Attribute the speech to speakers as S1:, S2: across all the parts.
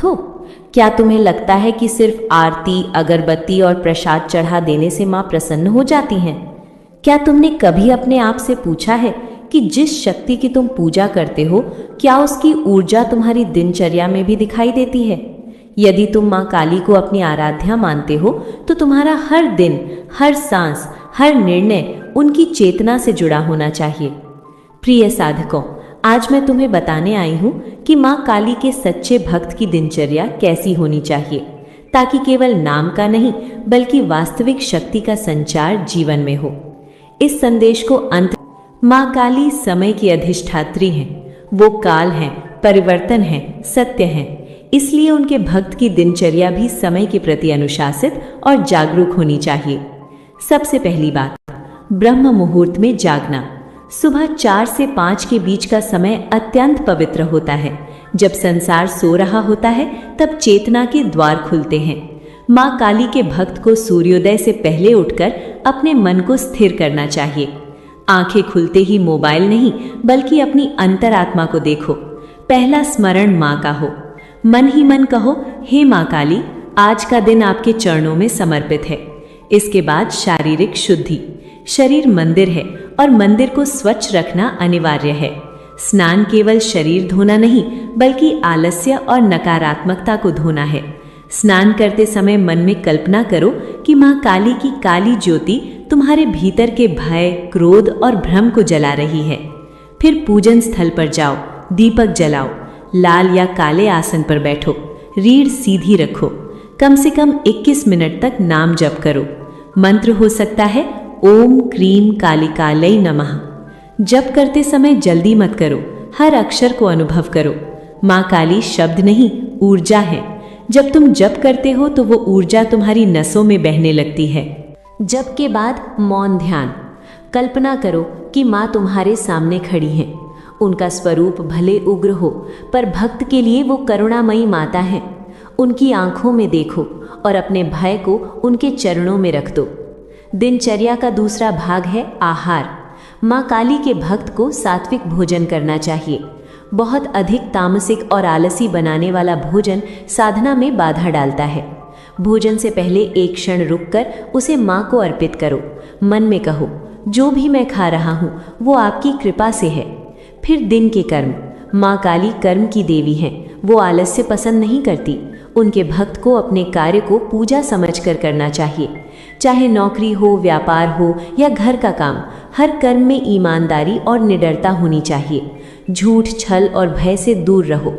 S1: तो क्या तुम्हें लगता है कि सिर्फ आरती, अगरबत्ती और प्रसाद चढ़ा देने से माँ प्रसन्न हो जाती हैं? क्या तुमने कभी अपने आप से पूछा है कि जिस शक्ति की तुम पूजा करते हो, क्या उसकी ऊर्जा तुम्हारी दिनचर्या में भी दिखाई देती है? यदि तुम माँ काली को अपनी आराध्या मानते हो, तो तुम्हारा हर दिन, हर सांस, हर निर्णय उनकी चेतना से जुड़ा होना चाहिए। प्रिय साधकों, आज मैं तुम्हें बताने आई हूँ कि माँ काली के सच्चे भक्त की दिनचर्या कैसी होनी चाहिए, ताकि केवल नाम का नहीं बल्कि वास्तविक शक्ति का संचार जीवन में हो। इस संदेश को अंत माँ काली समय की अधिष्ठात्री हैं, वो काल हैं, परिवर्तन हैं, सत्य हैं। इसलिए उनके भक्त की दिनचर्या भी समय के प्रति अनुशासित और जागरूक होनी चाहिए। सबसे पहली बात, ब्रह्म मुहूर्त में जागना। सुबह 4 से 5 के बीच का समय अत्यंत पवित्र होता है। जब संसार सो रहा होता है, तब चेतना के द्वार खुलते हैं। माँ काली के भक्त को सूर्योदय से पहले उठकर अपने मन को स्थिर करना चाहिए। आंखें खुलते ही मोबाइल नहीं बल्कि अपनी अंतरात्मा को देखो। पहला स्मरण माँ का हो। मन ही मन कहो, हे माँ काली, आज का दिन आपके चरणों में समर्पित है। इसके बाद शारीरिक शुद्धि। शरीर मंदिर है और मंदिर को स्वच्छ रखना अनिवार्य है। स्नान केवल शरीर धोना नहीं बल्कि आलस्य और नकारात्मकता को धोना है। स्नान करते समय मन में कल्पना करो कि माँ काली की काली ज्योति तुम्हारे भीतर के भय, क्रोध और भ्रम को जला रही है। फिर पूजन स्थल पर जाओ, दीपक जलाओ, लाल या काले आसन पर बैठो, रीढ़ सीधी रखो, कम से कम 21 मिनट तक नाम जप करो। मंत्र हो सकता है ओम क्रीम कालिकालय नमः। जप करते समय जल्दी मत करो, हर अक्षर को अनुभव करो। माँ काली शब्द नहीं, ऊर्जा है। जब तुम जप करते हो तो वो ऊर्जा तुम्हारी नसों में बहने लगती है। जप के बाद मौन ध्यान। कल्पना करो कि माँ तुम्हारे सामने खड़ी हैं। उनका स्वरूप भले उग्र हो, पर भक्त के लिए वो करुणामयी माता है। उनकी आंखों में देखो और अपने भय को उनके चरणों में रख दो। दिनचर्या का दूसरा भाग है आहार। माँ काली के भक्त को सात्विक भोजन करना चाहिए। बहुत अधिक तामसिक और आलसी बनाने वाला भोजन साधना में बाधा डालता है। भोजन से पहले एक क्षण रुककर उसे माँ को अर्पित करो। मन में कहो, जो भी मैं खा रहा हूँ वो आपकी कृपा से है। फिर दिन के कर्म। माँ काली कर्म की देवी हैं, वो आलस्य पसंद नहीं करती। उनके भक्त को अपने कार्य को पूजा समझकर करना चाहिए। चाहे नौकरी हो, व्यापार हो या घर का काम, हर कर्म में ईमानदारी और निडरता होनी चाहिए। झूठ, छल और भय से दूर रहो।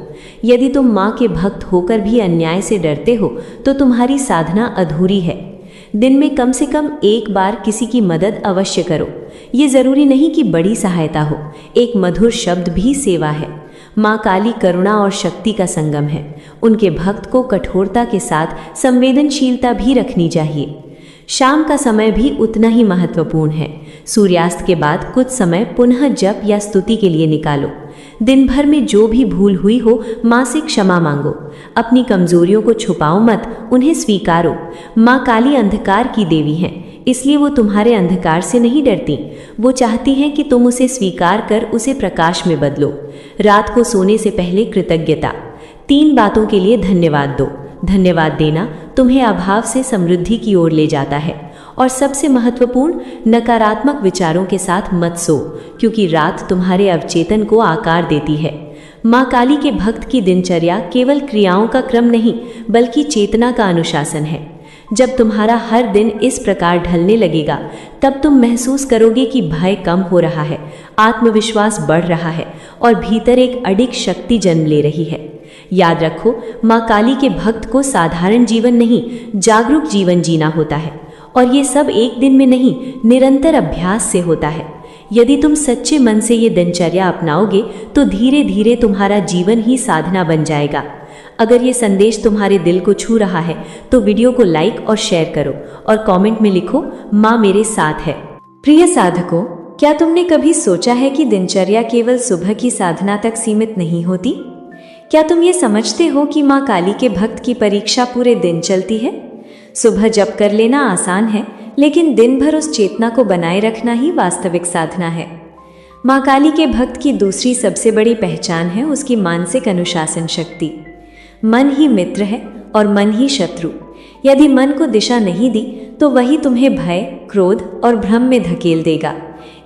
S1: यदि तुम माँ के भक्त होकर भी अन्याय से डरते हो तो तुम्हारी साधना अधूरी है। दिन में कम से कम एक बार किसी की मदद अवश्य करो। ये जरूरी नहीं कि बड़ी सहायता हो, एक मधुर शब्द भी सेवा है। माँ काली करुणा और शक्ति का संगम है। उनके भक्त को कठोरता के साथ संवेदनशीलता भी रखनी चाहिए। शाम का समय भी उतना ही महत्वपूर्ण है। सूर्यास्त के बाद कुछ समय पुनः जप या स्तुति के लिए निकालो। दिन भर में जो भी भूल हुई हो, माँ से क्षमा मांगो। अपनी कमजोरियों को छुपाओ मत, उन्हें स्वीकारो। माँ काली अंधकार की देवी हैं, इसलिए वो तुम्हारे अंधकार से नहीं डरती। वो चाहती हैं कि तुम उसे स्वीकार कर उसे प्रकाश में बदलो। रात को सोने से पहले कृतज्ञता। 3 बातों के लिए धन्यवाद दो। धन्यवाद देना तुम्हें अभाव से समृद्धि की ओर ले जाता है। और सबसे महत्वपूर्ण, नकारात्मक विचारों के साथ मत सो, क्योंकि रात तुम्हारे अवचेतन को आकार देती है। माँ काली के भक्त की दिनचर्या केवल क्रियाओं का क्रम नहीं बल्कि चेतना का अनुशासन है। जब तुम्हारा हर दिन इस प्रकार ढलने लगेगा, तब तुम महसूस करोगे कि भय कम हो रहा है, आत्मविश्वास बढ़ रहा है और भीतर एक अडिग शक्ति जन्म ले रही है। याद रखो, माँ काली के भक्त को साधारण जीवन नहीं, जागरूक जीवन जीना होता है। और ये सब एक दिन में नहीं, निरंतर अभ्यास से होता है। यदि तुम सच्चे मन से ये दिनचर्या अपनाओगे तो धीरे धीरे तुम्हारा जीवन ही साधना बन जाएगा। अगर ये संदेश तुम्हारे दिल को छू रहा है तो वीडियो को लाइक और शेयर करो और कमेंट में लिखो, माँ मेरे साथ है। प्रिय साधकों, क्या तुमने कभी सोचा है कि दिनचर्या केवल सुबह की साधना तक सीमित नहीं होती? क्या तुम ये समझते हो कि माँ काली के भक्त की परीक्षा पूरे दिन चलती है? सुबह जप कर लेना आसान है, लेकिन दिन भर उस चेतना को बनाए रखना ही वास्तविक साधना है। माँ काली के भक्त की दूसरी सबसे बड़ी पहचान है उसकी मानसिक अनुशासन शक्ति। मन ही मित्र है और मन ही शत्रु। यदि मन को दिशा नहीं दी तो वही तुम्हें भय, क्रोध और भ्रम में धकेल देगा।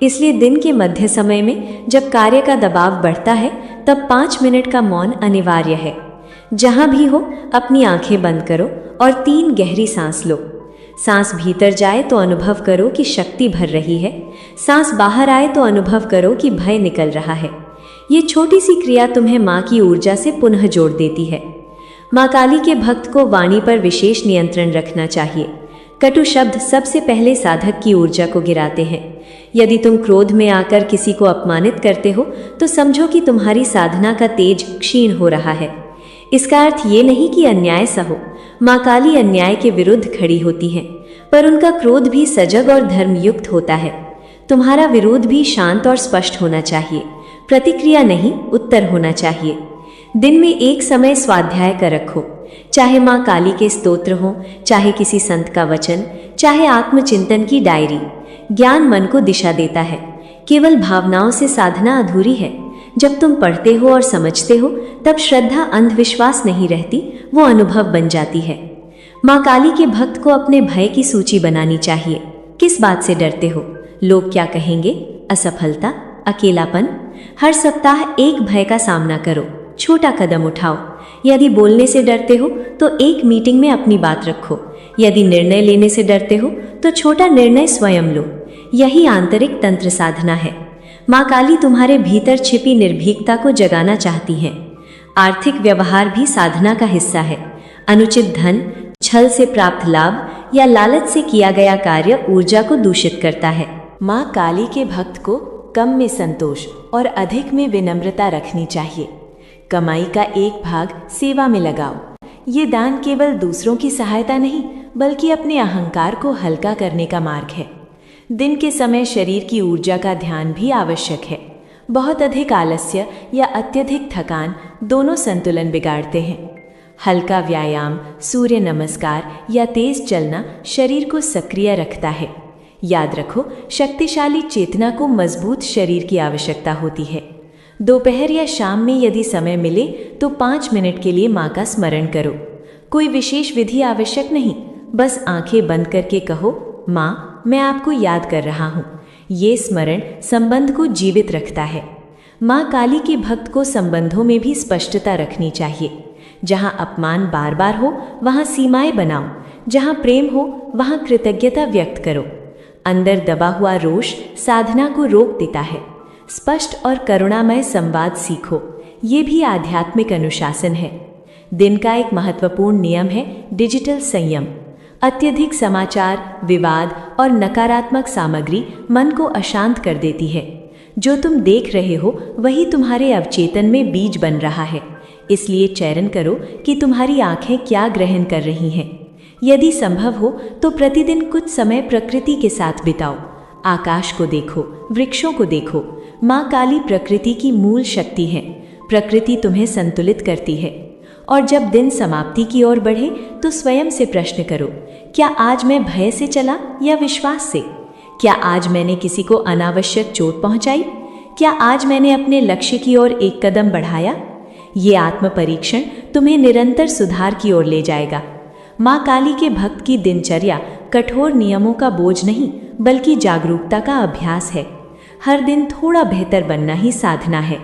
S1: इसलिए दिन के मध्य समय में जब कार्य का दबाव बढ़ता है तब 5 मिनट का मौन अनिवार्य है। जहां भी हो अपनी आंखें बंद करो और 3 गहरी सांस लो। सांस भीतर जाए तो अनुभव करो कि शक्ति भर रही है, सांस बाहर आए तो अनुभव करो कि भय निकल रहा है। ये छोटी सी क्रिया तुम्हें माँ की ऊर्जा से पुनः जोड़ देती है। माँ काली के भक्त को वाणी पर विशेष नियंत्रण रखना चाहिए। कटु शब्द सबसे पहले साधक की ऊर्जा को गिराते हैं। यदि तुम क्रोध में आकर किसी को अपमानित करते हो तो समझो कि तुम्हारी साधना का तेज क्षीण हो रहा है। इसका अर्थ ये नहीं कि अन्याय सहो। माँ काली अन्याय के विरुद्ध खड़ी होती हैं, पर उनका क्रोध भी सजग और धर्मयुक्त होता है। तुम्हारा विरोध भी शांत और स्पष्ट होना चाहिए, प्रतिक्रिया नहीं उत्तर होना चाहिए। दिन में एक समय स्वाध्याय कर रखो, चाहे माँ काली के स्तोत्र हो, चाहे किसी संत का वचन, चाहे आत्मचिंतन की डायरी। ज्ञान मन को दिशा देता है, केवल भावनाओं से साधना अधूरी है। जब तुम पढ़ते हो और समझते हो तब श्रद्धा अंधविश्वास नहीं रहती, वो अनुभव बन जाती है। माँ काली के भक्त को अपने भय की सूची बनानी चाहिए। किस बात से डरते हो? लोग क्या कहेंगे, असफलता, अकेलापन? हर सप्ताह एक भय का सामना करो, छोटा कदम उठाओ। यदि बोलने से डरते हो तो एक मीटिंग में अपनी बात रखो। यदि निर्णय लेने से डरते हो तो छोटा निर्णय स्वयं लो। यही आंतरिक तंत्र साधना है। माँ काली तुम्हारे भीतर छिपी निर्भीकता को जगाना चाहती हैं। आर्थिक व्यवहार भी साधना का हिस्सा है। अनुचित धन, छल से प्राप्त लाभ या लालच से किया गया कार्य ऊर्जा को दूषित करता है। माँ काली के भक्त को कम में संतोष और अधिक में विनम्रता रखनी चाहिए। कमाई का एक भाग सेवा में लगाओ। ये दान केवल दूसरों की सहायता नहीं बल्कि अपने अहंकार को हल्का करने का मार्ग है। दिन के समय शरीर की ऊर्जा का ध्यान भी आवश्यक है। बहुत अधिक आलस्य या अत्यधिक थकान दोनों संतुलन बिगाड़ते हैं। हल्का व्यायाम, सूर्य नमस्कार या तेज चलना शरीर को सक्रिय रखता है। याद रखो, शक्तिशाली चेतना को मजबूत शरीर की आवश्यकता होती है। दोपहर या शाम में यदि समय मिले तो 5 मिनट के लिए माँ का स्मरण करो। कोई विशेष विधि आवश्यक नहीं, बस आंखें बंद करके कहो, माँ मैं आपको याद कर रहा हूँ। ये स्मरण संबंध को जीवित रखता है। माँ काली के भक्त को संबंधों में भी स्पष्टता रखनी चाहिए। जहाँ अपमान बार बार हो वहाँ सीमाएं बनाओ, जहाँ प्रेम हो वहाँ कृतज्ञता व्यक्त करो। अंदर दबा हुआ रोष साधना को रोक देता है। स्पष्ट और करुणामय संवाद सीखो, ये भी आध्यात्मिक अनुशासन है। दिन का एक महत्वपूर्ण नियम है डिजिटल संयम। अत्यधिक समाचार, विवाद और नकारात्मक सामग्री मन को अशांत कर देती है। जो तुम देख रहे हो वही तुम्हारे अवचेतन में बीज बन रहा है। इसलिए चयन करो कि तुम्हारी आंखें क्या ग्रहण कर रही हैं। यदि संभव हो तो प्रतिदिन कुछ समय प्रकृति के साथ बिताओ। आकाश को देखो, वृक्षों को देखो। माँ काली प्रकृति की मूल शक्ति है। प्रकृति तुम्हें संतुलित करती है। और जब दिन समाप्ति की ओर बढ़े तो स्वयं से प्रश्न करो, क्या आज मैं भय से चला या विश्वास से? क्या आज मैंने किसी को अनावश्यक चोट पहुंचाई? क्या आज मैंने अपने लक्ष्य की ओर एक कदम बढ़ाया? ये आत्म परीक्षण तुम्हें निरंतर सुधार की ओर ले जाएगा। माँ काली के भक्त की दिनचर्या कठोर नियमों का बोझ नहीं बल्कि जागरूकता का अभ्यास है। हर दिन थोड़ा बेहतर बनना ही साधना है।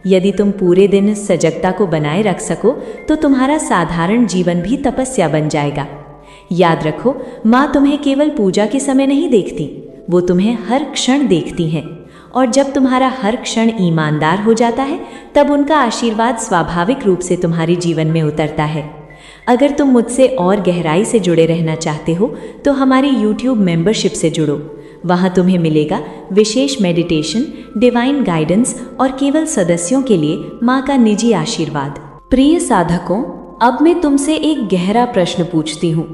S1: यदि तुम पूरे दिन सजगता को बनाए रख सको तो तुम्हारा साधारण जीवन भी तपस्या बन जाएगा। याद रखो, माँ तुम्हें केवल पूजा के समय नहीं देखती, वो तुम्हें हर क्षण देखती हैं। और जब तुम्हारा हर क्षण ईमानदार हो जाता है तब उनका आशीर्वाद स्वाभाविक रूप से तुम्हारे जीवन में उतरता है। अगर तुम मुझसे और गहराई से जुड़े रहना चाहते हो तो हमारी YouTube मेंबरशिप से जुड़ो। वहाँ तुम्हें मिलेगा विशेष मेडिटेशन, डिवाइन गाइडेंस और केवल सदस्यों के लिए माँ का निजी आशीर्वाद। प्रिय साधकों, अब मैं तुमसे एक गहरा प्रश्न पूछती हूँ।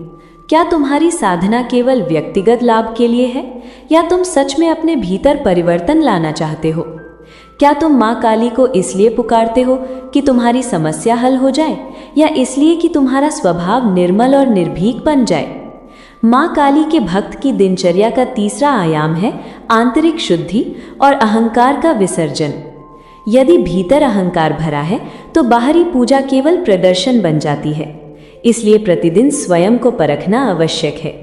S1: क्या तुम्हारी साधना केवल व्यक्तिगत लाभ के लिए है या तुम सच में अपने भीतर परिवर्तन लाना चाहते हो? क्या तुम माँ काली को इसलिए पुकारते हो कि तुम्हारी समस्या हल हो जाए या इसलिए कि तुम्हारा स्वभाव निर्मल और निर्भीक बन जाए? माँ काली के भक्त की दिनचर्या का तीसरा आयाम है आंतरिक शुद्धि और अहंकार का विसर्जन। यदि भीतर अहंकार भरा है तो बाहरी पूजा केवल प्रदर्शन बन जाती है। इसलिए प्रतिदिन स्वयं को परखना आवश्यक है।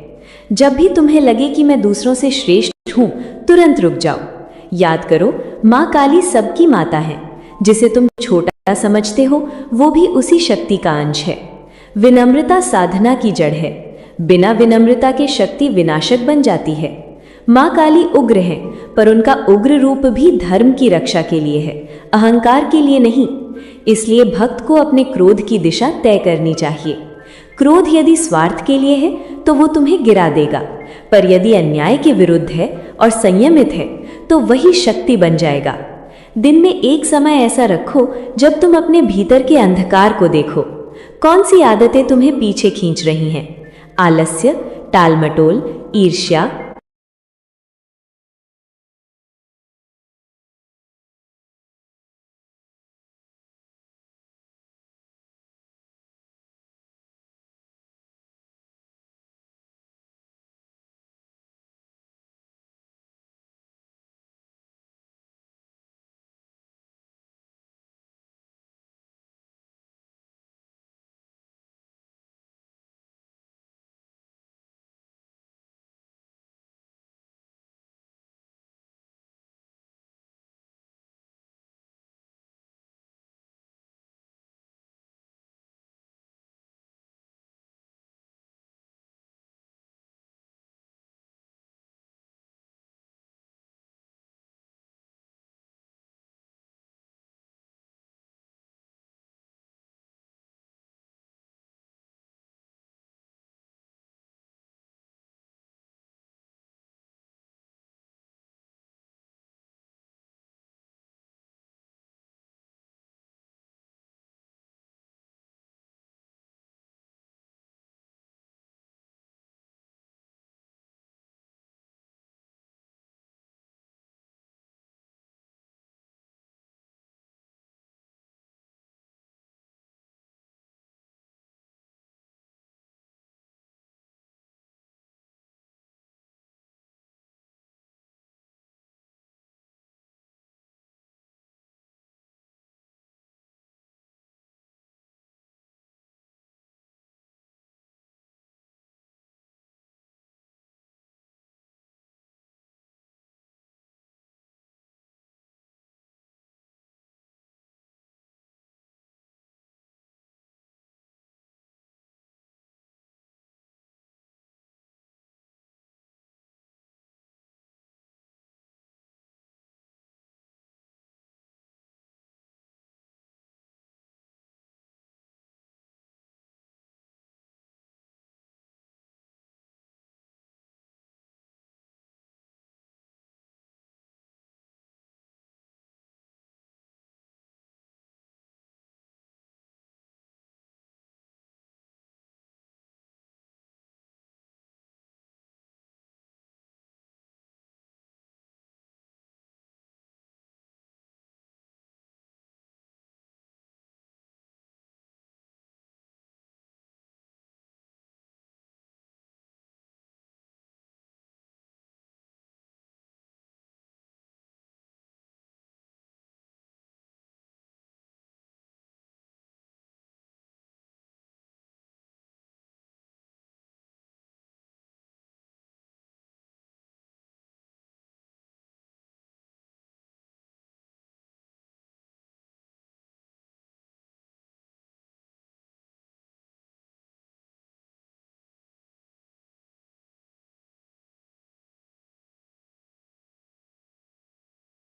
S1: जब भी तुम्हें लगे कि मैं दूसरों से श्रेष्ठ हूं, तुरंत रुक जाओ। याद करो, माँ काली सबकी माता है। जिसे तुम छोटा समझते हो, वो भी उसी शक्ति का अंश है। विनम्रता साधना की जड़ है। बिना विनम्रता के शक्ति विनाशक बन जाती है। माँ काली उग्र है, पर उनका उग्र रूप भी धर्म की रक्षा के लिए है, अहंकार के लिए नहीं। इसलिए भक्त को अपने क्रोध की दिशा तय करनी चाहिए। क्रोध यदि स्वार्थ के लिए है तो वो तुम्हें गिरा देगा, पर यदि अन्याय के विरुद्ध है और संयमित है तो वही शक्ति बन जाएगा। दिन में एक समय ऐसा रखो जब तुम अपने भीतर के अंधकार को देखो। कौन सी आदतें तुम्हें पीछे खींच रही हैं? आलस्य, टालमटोल, ईर्ष्या,